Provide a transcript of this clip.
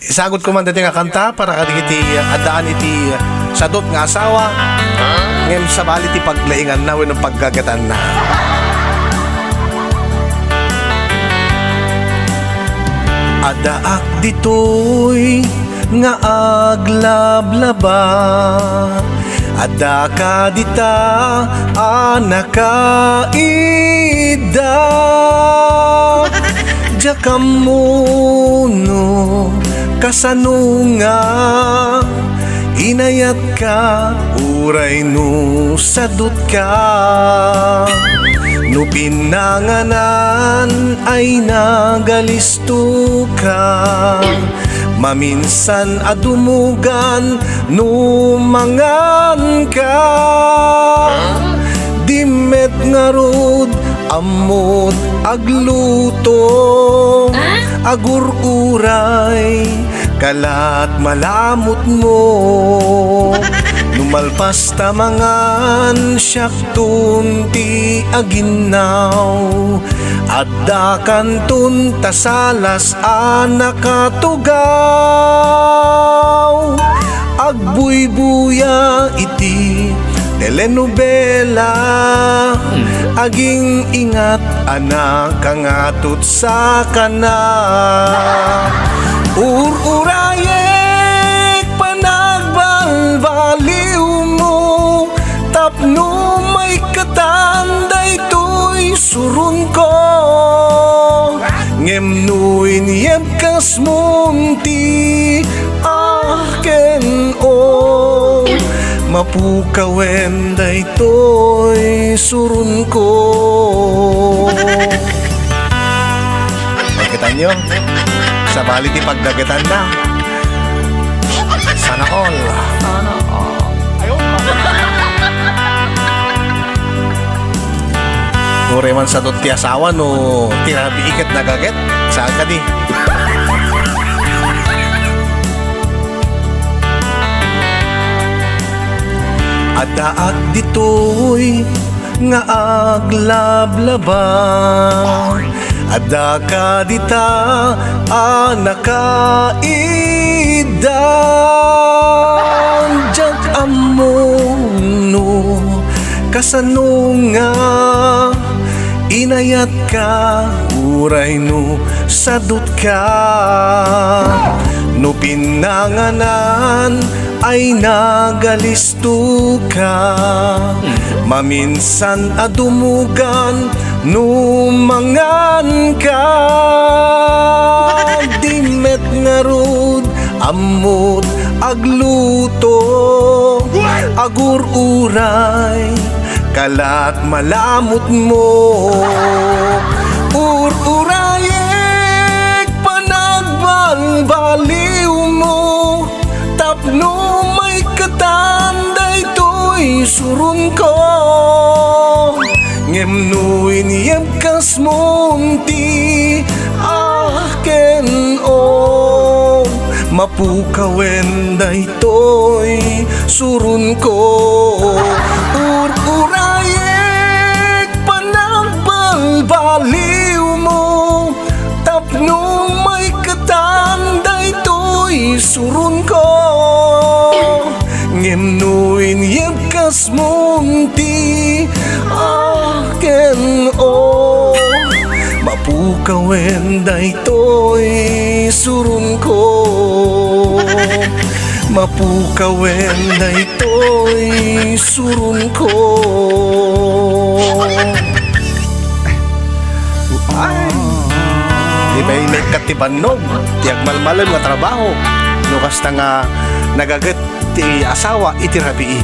Isagot ko man dati nga kanta para kadikiti adaan iti Sadot Nga Asawa. Ngayon sa bali ti paglaingan na wenong paggagatan na. Adaak ditoy nga aglablaba, ada ka dita anakaida. Jakamuno kasanunga, inayat ka uray no sadot ka. No pinanganan ay nagalisto ka, maminsan adumugan no mangan ka. Dimet nga rod amot agluto, agur-uray kalat malamot mo. Numalpas tamangan siyak tunti aginaw, adda kantun tasalas anakatugaw. Agbuybuya iti telenovela, aging ingat anak kangatot sa kana. Ururayek panagbalbaliw mo, tapno may katanday to'y surun ko. Ngemnuin yem kas munti aken o, mapukawen day to'y surun ko. Nakita nyo? Sa bali di pagdagatan na. Sana all. Sana all. Ure man sa ti asawa no tirabi ikat nagaget. Saan ka di? Adaak ditoy nga aglablaba, ada ka dita anakaida. Jag amono kasanunga, inayat ka uray no sadot ka. No pinanganan ay nagalisto ka, maminsan adumugan no mangan ka. Dimet nga rod amot agluto, agur-uray kalat malamot mo. Ururayek panagbalbaliw mo, tapno may katanday to'y surun ko. Ngemnuin yem kas munti aken o, mapukawen day to'y surun ko. Ururayek panagbalbaliw mo, tapno may katanday to'y surun ko. Ngemnuin yem kas munti aken o, mapukawen day to'y surun ko. Mapukawen day to'y surun ko. Ay, di ba yung katibanog tiag malmalan nga trabaho no kasta nga nagagat ti asawa iti rabii.